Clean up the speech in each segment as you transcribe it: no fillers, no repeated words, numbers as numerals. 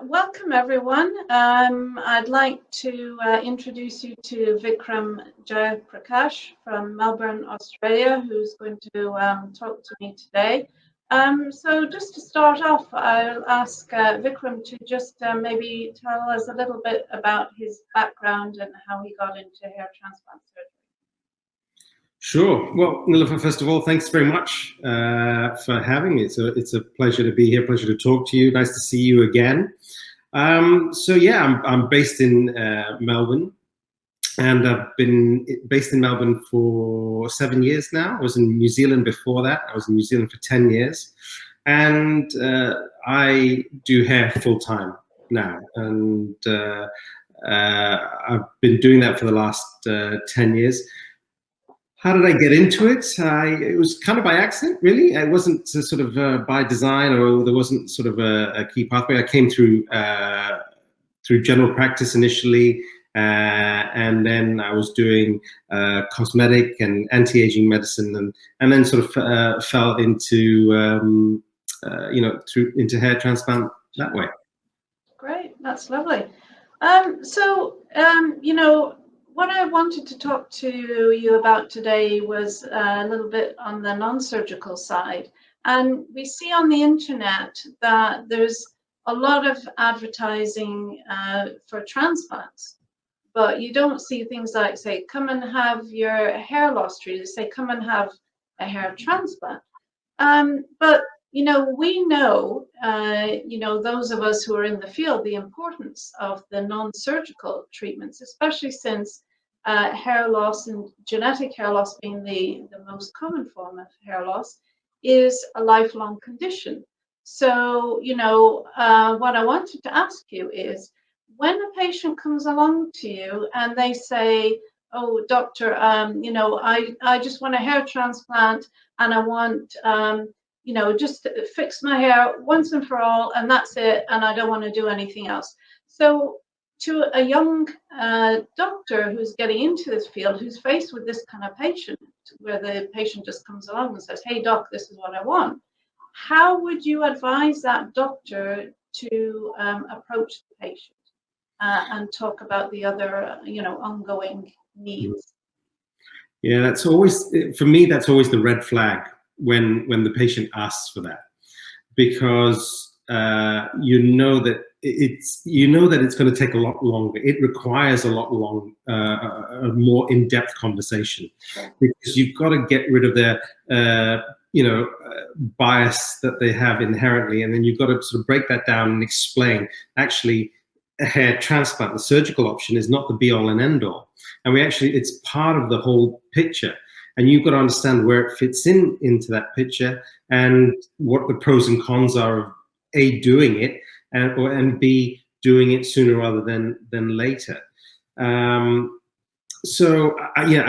Welcome, everyone. I'd like to introduce you to Vikram Jayaprakash from Melbourne, Australia, who's going to talk to me today. So just to start off, I'll ask Vikram to just maybe tell us a little bit about his background and how he got into hair transplant surgery. Sure. Well, Nilofer, first of all, thanks very much for having me. It's a pleasure to be here, pleasure to talk to you. Nice to see you again. I'm based in Melbourne, and I've been based in Melbourne for 7 years now. I was in New Zealand before that. I was in New Zealand for 10 years. And I do hair full time now. And I've been doing that for the last 10 years. How did I get into it? It was kind of by accident, really. It wasn't sort of by design, or there wasn't sort of a key pathway. I came through general practice initially, and then I was doing cosmetic and anti-aging medicine, and then sort of fell into into hair transplant that way. Great, that's lovely. What I wanted to talk to you about today was a little bit on the non-surgical side. And we see on the internet that there's a lot of advertising for transplants, but you don't see things like, say, come and have your hair loss treated. They say, come and have a hair transplant. But we know, those of us who are in the field, the importance of the non-surgical treatments, especially since hair loss and genetic hair loss being the most common form of hair loss is a lifelong condition. So, what I wanted to ask you is, when a patient comes along to you and they say, oh, doctor, I just want a hair transplant and I want, just to fix my hair once and for all, and that's it, and I don't want to do anything else. So to a young doctor who's getting into this field, who's faced with this kind of patient, where the patient just comes along and says, hey, doc, this is what I want, how would you advise that doctor to approach the patient and talk about the other, ongoing needs? Yeah, that's always, for me, that's always the red flag when the patient asks for that, because you know that it's going to take a lot longer. It requires a lot a more in-depth conversation, because you've got to get rid of their bias that they have inherently, and then you've got to sort of break that down and explain, actually, a hair transplant, the surgical option, is not the be-all and end-all, and it's part of the whole picture. And you've got to understand where it fits into that picture, and what the pros and cons are of A, doing it, and B, doing it sooner rather than later. I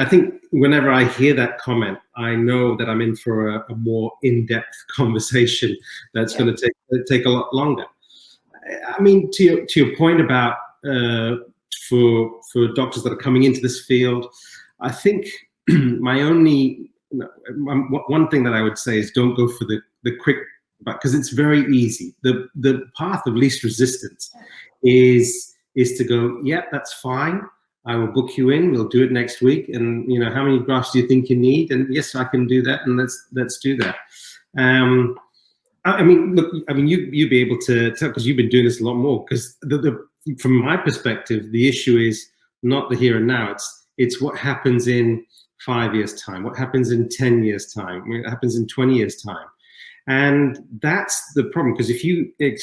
think whenever I hear that comment, I know that I'm in for a more in-depth conversation that's going to take a lot longer. I mean, to your point about for doctors that are coming into this field, I think one thing that I would say is, don't go for the quick, because it's very easy. The path of least resistance is to go, yeah, that's fine. I will book you in. We'll do it next week. And how many grafts do you think you need? And yes, I can do that. And let's do that. You'd be able to tell, because you've been doing this a lot more. Because from my perspective, the issue is not the here and now. It's what happens in 5 years' time, what happens in 10 years' time, what happens in 20 years' time. And that's the problem, because if you give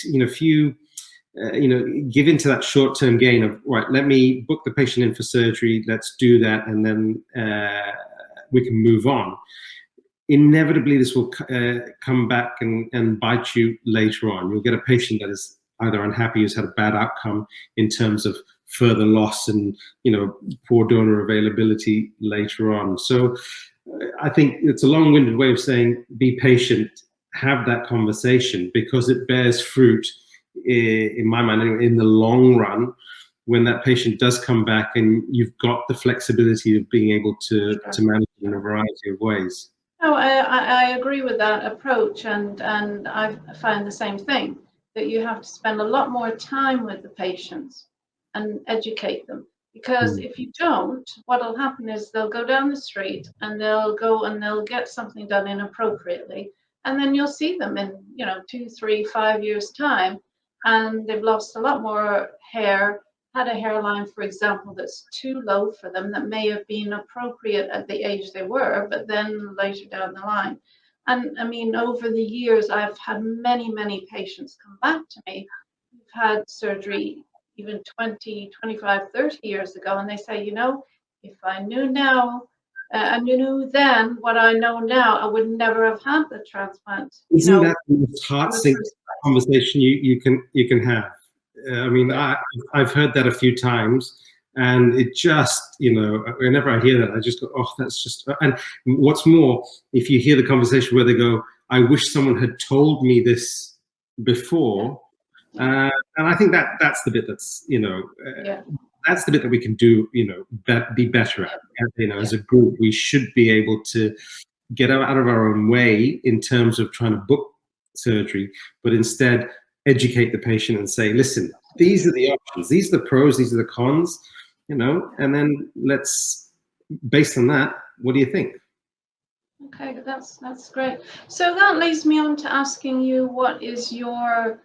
into that short-term gain of, right, let me book the patient in for surgery, let's do that, and then we can move on, inevitably this will come back and bite you later on. You'll get a patient that is either unhappy, who's had a bad outcome in terms of further loss and poor donor availability later on. So I think it's a long-winded way of saying, be patient, have that conversation, because it bears fruit, in my mind, in the long run, when that patient does come back and you've got the flexibility of being able to manage in a variety of ways. No, I agree with that approach, and I find the same thing. that you have to spend a lot more time with the patients and educate them. Because if you don't, what'll happen is they'll go down the street and they'll get something done inappropriately. And then you'll see them in, 2, 3, 5 years time, and they've lost a lot more hair, had a hairline, for example, that's too low for them, that may have been appropriate at the age they were, but then later down the line. And I mean, over the years, I've had many, many patients come back to me who've had surgery even 20, 25, 30 years ago, and they say, if I knew now, I knew then what I know now, I would never have had the transplant. Isn't that the most heart-sinking conversation you can have? I mean, I've heard that a few times, and it just, whenever I hear that, I just go, oh, that's just. And what's more, if you hear the conversation where they go, I wish someone had told me this before. And I think that's the bit that's, that's the bit that we can do, be better at. As a group, we should be able to get out of our own way in terms of trying to book surgery, but instead educate the patient and say, listen, these are the options, these are the pros, these are the cons, and then based on that, what do you think? Okay, that's great. So that leads me on to asking you, what is your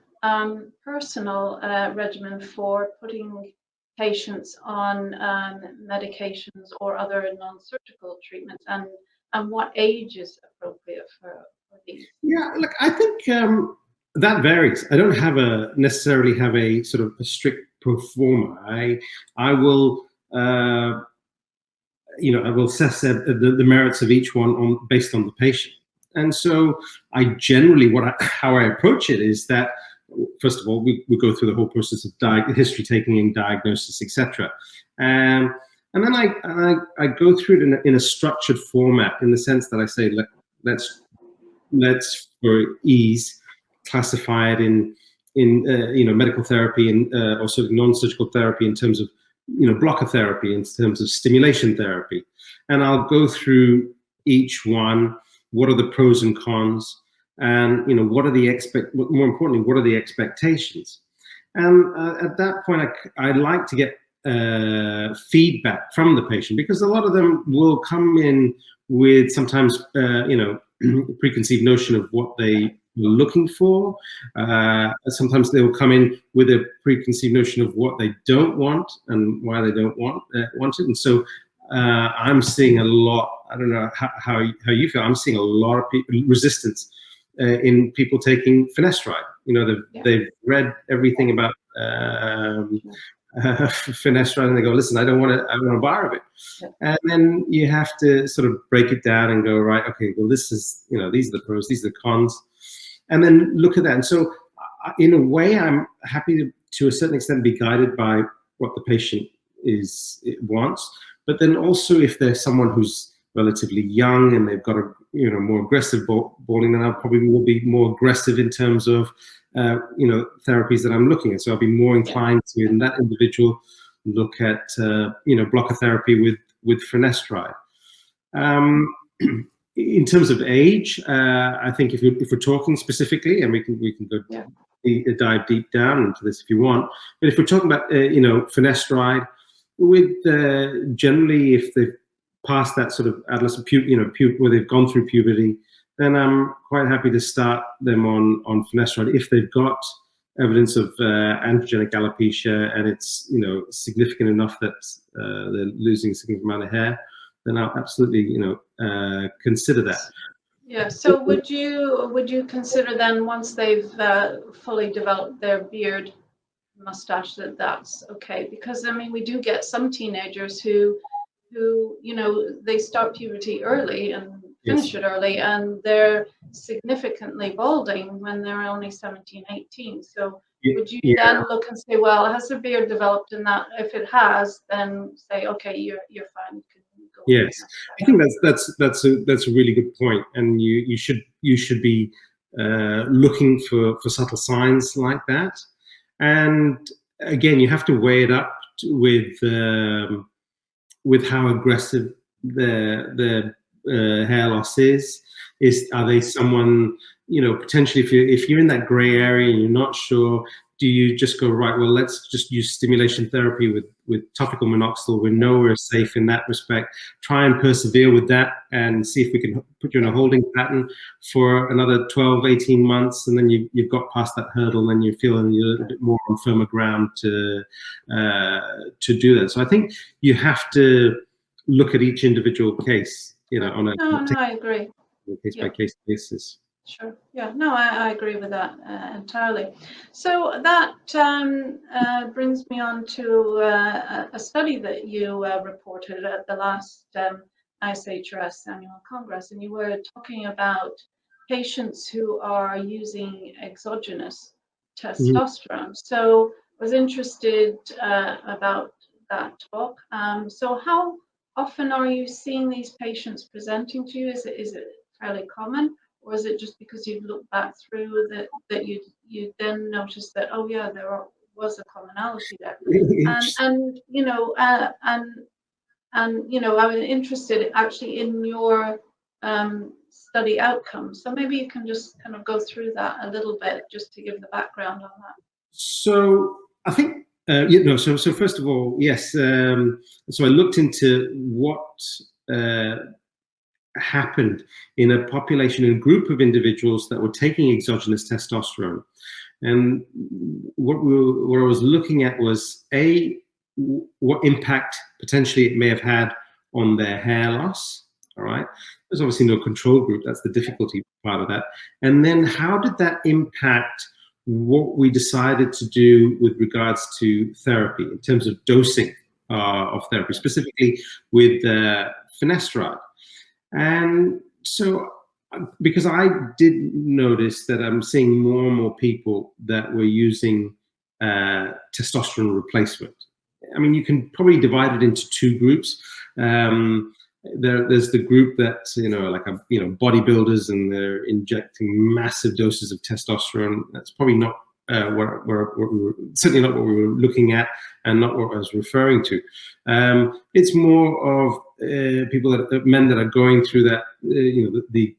personal regimen for putting patients on medications or other non-surgical treatments, and what age is appropriate for these? Yeah, look, I think that varies. I don't necessarily have a sort of a strict pro forma. I will I will assess the merits of each one based on the patient. And so I generally, how I approach it is that, first of all, we go through the whole process of history taking and diagnosis, etc. And then I go through it in a structured format, in the sense that I say, let's for ease classify it in medical therapy and also non-surgical therapy in terms of blocker therapy, in terms of stimulation therapy, and I'll go through each one. What are the pros and cons? And what are more importantly, what are the expectations? And at that point, I like to get feedback from the patient, because a lot of them will come in with sometimes preconceived notion of what they were looking for. Sometimes they will come in with a preconceived notion of what they don't want and why they don't want it. And so I'm seeing a lot. I don't know how you feel. I'm seeing a lot of resistance in people taking finasteride. They've read everything about finasteride, and they go, listen, I don't want a bar of it. And then you have to sort of break it down and go, right, okay, well, this is, these are the pros, these are the cons, and then look at that. And so in a way, I'm happy to a certain extent be guided by what the patient wants. But then also, if there's someone who's relatively young and they've got a more aggressive balding, then I probably will be more aggressive in terms of therapies that I'm looking at. So I'll be more inclined to, in that individual, look at blocker therapy with finasteride. In terms of age, I think if we're talking specifically, and we can go dive deep down into this if you want, but if we're talking about finasteride, with generally, if they've passed that sort of adolescent where they've gone through puberty, then I'm quite happy to start them on finasteride. If they've got evidence of androgenic alopecia and it's significant enough that they're losing a significant amount of hair, then I'll absolutely consider that. Yeah. So would you consider then, once they've fully developed their beard, mustache, that's okay? Because I mean, we do get some teenagers who they start puberty early and finish it early, and they're significantly balding when they're only 17, 18. So would you then look and say, well, has the beard developed? And that, if it has, then say, okay, you're fine. You can go. Yes, I think that's a really good point, and you should be looking for subtle signs like that. And again, you have to weigh it up with how aggressive the hair loss is. Are they someone, you know, potentially if you're in that gray area and you're not sure, do you just go, right, well, let's just use stimulation therapy with topical minoxidil? We know we're safe in that respect. Try and persevere with that and see if we can put you in a holding pattern for another 12, 18 months. And then you've got past that hurdle and you're feeling you're a little bit more on firmer ground to do that. So I think you have to look at each individual case, you know, on a I agree. case-by-case basis. Sure. Yeah. No, I agree with that entirely. So that brings me on to a study that you reported at the last ISHRS annual congress, and you were talking about patients who are using exogenous testosterone. So I was interested about that talk. So how often are you seeing these patients presenting to you? Is it fairly common? Or is it just because you've looked back through that you then noticed that, oh yeah, there was a commonality there, and you know and you know, I was interested actually in your study outcomes. So maybe you can just kind of go through that a little bit just to give the background on that. So I think you know. So first of all, yes. So I looked into what happened in a population, in a group of individuals that were taking exogenous testosterone. And what I was looking at was what impact potentially it may have had on their hair loss. All right. There's obviously no control group. That's the difficulty part of that. And then how did that impact what we decided to do with regards to therapy in terms of dosing of therapy, specifically with finasteride? And so, because I did notice that I'm seeing more and more people that were using testosterone replacement. I mean, you can probably divide it into two groups. There's the group that, you know, like bodybuilders, and they're injecting massive doses of testosterone. That's probably not what we were, certainly not what we were looking at, and not what I was referring to. It's more of people men that are going through that, you know, the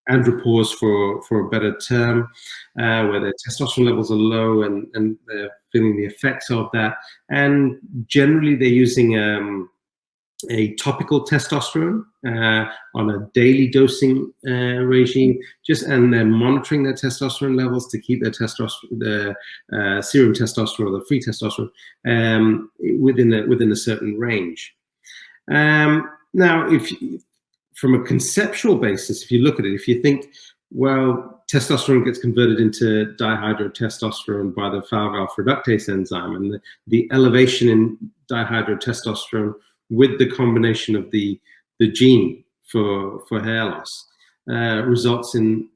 andropause for a better term, where their testosterone levels are low and they're feeling the effects of that. And generally they're using a topical testosterone on a daily dosing regime, and they're monitoring their testosterone levels to keep their serum testosterone, or the free testosterone, within a certain range. Now, from a conceptual basis, if you look at it, if you think, well, testosterone gets converted into dihydrotestosterone by the 5-alpha reductase enzyme, and the elevation in dihydrotestosterone with the combination of the gene for hair loss results in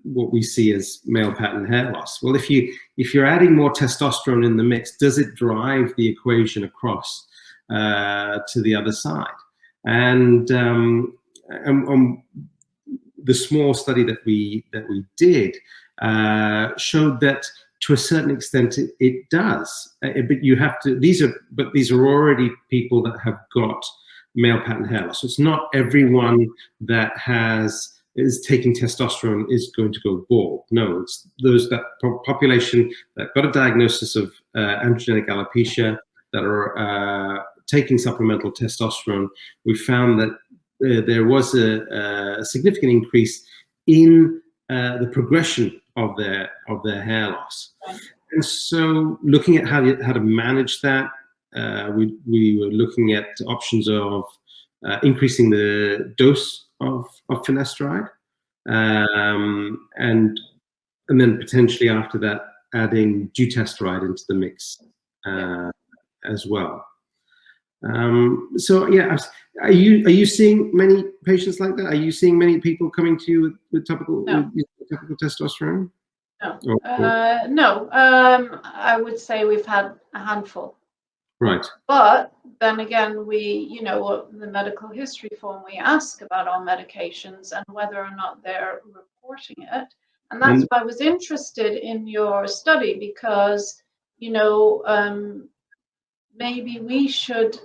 what we see as male pattern hair loss. Well, if you're adding more testosterone in the mix, does it drive the equation across to the other side? And the small study that we did showed that to a certain extent it does. But you have to. These are already people that have got male pattern hair loss. So it's not everyone that is taking testosterone is going to go bald. No, it's that population that got a diagnosis of androgenic alopecia that are taking supplemental testosterone. We found that there was a significant increase in the progression of their hair loss. And so, looking at how to manage that, we were looking at options of increasing the dose of finasteride, and then potentially after that adding dutasteride into the mix as well. So yeah, are you seeing many patients like that? Are you seeing many people coming to you with topical testosterone? No, no. I would say we've had a handful. Right. But then again, you know, the medical history form, we ask about all medications and whether or not they're reporting it. And that's why I was interested in your study, because, you know, maybe we should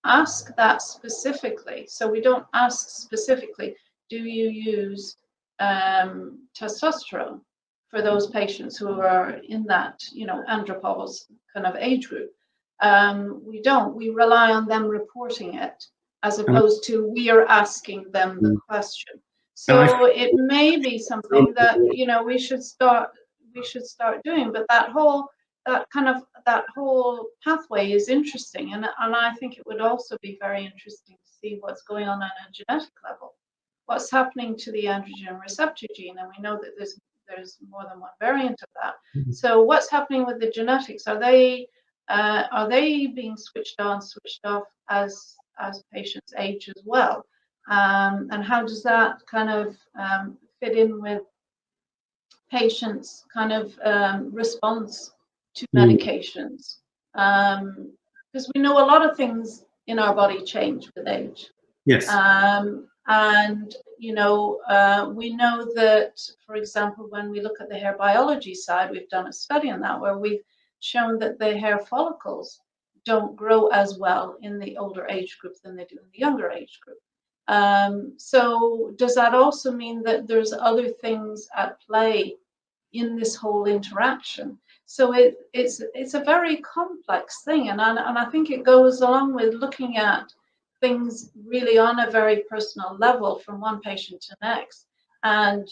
ask that specifically. So we don't ask specifically, do you use testosterone for those patients who are in that, andropause kind of age group? We don't. We rely on them reporting it, as opposed to we are asking them the question. So it may be something that we should start doing. But that whole pathway is interesting, and I think it would also be very interesting to see what's going on a genetic level. What's happening to the androgen receptor gene, and we know that there's more than one variant of that. So what's happening with the genetics? Are they being switched on, switched off as patients age as well? And how does that kind of fit in with patients' kind of response to medications? Because we know a lot of things in our body change with age. Yes. And we know that, for example, when we look at the hair biology side, we've done a study on that where we've shown that the hair follicles don't grow as well in the older age group than they do in the younger age group. So does that also mean that there's other things at play in this whole interaction? So it's a very complex thing, and I think it goes along with looking at things really on a very personal level from one patient to next. And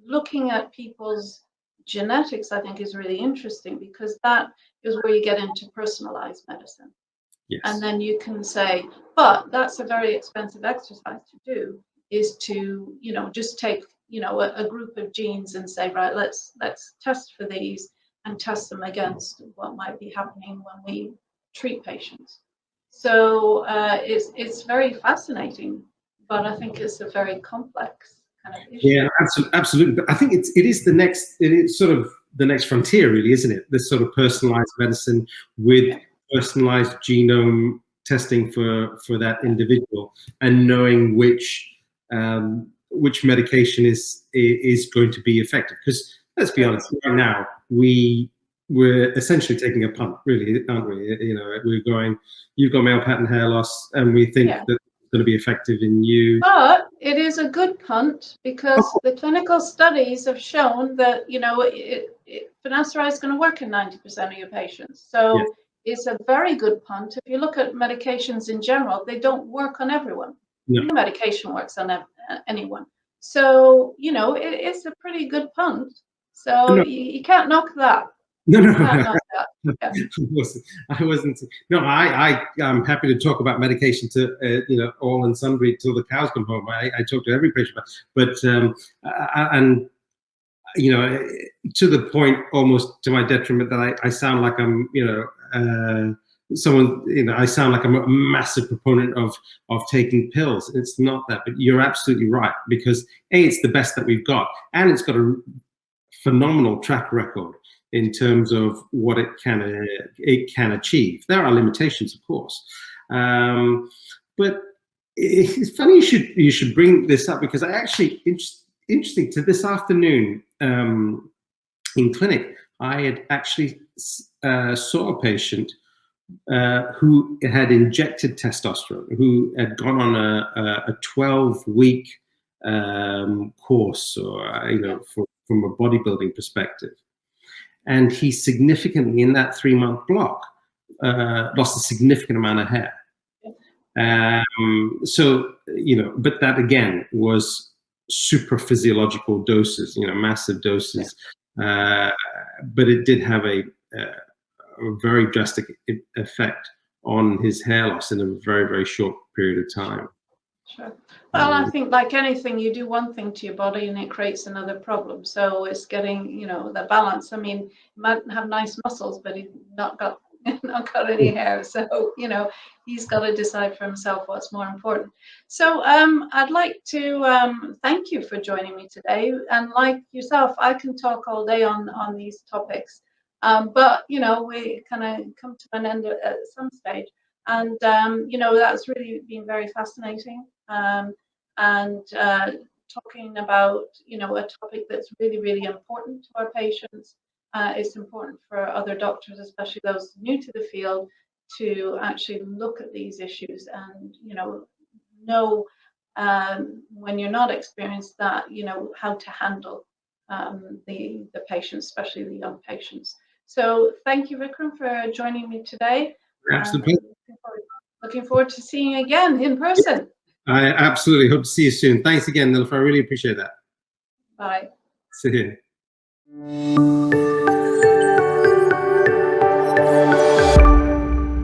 looking at people's genetics, I think, is really interesting, because that is where you get into personalized medicine. Yes. And then you can say, but that's a very expensive exercise to do, is to just take a group of genes and say, right, let's test for these and test them against what might be happening when we treat patients. So it's very fascinating, but I think it's a very complex kind of issue. Yeah, absolutely. But I think it is sort of the next frontier, really, isn't it? This sort of personalized medicine with personalized genome testing for that individual, and knowing which medication is going to be effective. Because let's be honest, right now we're essentially taking a punt, really, aren't we? We're going, you've got male pattern hair loss, and we think that it's going to be effective in you. But it is a good punt, because the clinical studies have shown that finasteride is going to work in 90% of your patients. So it's a very good punt. If you look at medications in general, they don't work on everyone. No medication works on anyone. So it's a pretty good punt. So you can't knock that. No. Yeah. I wasn't. No, I'm happy to talk about medication to all and sundry till the cows come home. I talk to every patient, but and to the point almost to my detriment that I sound like I'm someone, I sound like I'm a massive proponent of taking pills. It's not that, but you're absolutely right, because it's the best that we've got, and it's got a phenomenal track record in terms of what it can achieve. There are limitations, of course, but it's funny you should bring this up, because I actually interesting to this afternoon in clinic, I had actually saw a patient who had injected testosterone, who had gone on a 12-week course, or from a bodybuilding perspective. And he significantly, in that 3-month block, lost a significant amount of hair. So, but that again was super physiological doses, massive doses. But it did have a very drastic effect on his hair loss in a very, very short period of time. Sure. Well, I think like anything, you do one thing to your body and it creates another problem. So it's getting, the balance. I mean, he might have nice muscles, but he's not got any hair. So, he's got to decide for himself what's more important. So I'd like to thank you for joining me today. And like yourself, I can talk all day on these topics. But, we kind of come to an end at some stage. And, that's really been very fascinating. And talking about, a topic that's really, really important to our patients. It's important for other doctors, especially those new to the field, to actually look at these issues and, know when you're not experienced, that how to handle the patients, especially the young patients. So thank you, Vikram, for joining me today. Absolutely. Looking forward to seeing you again in person. I absolutely hope to see you soon. Thanks again, Nilofer. I really appreciate that. Bye. See you.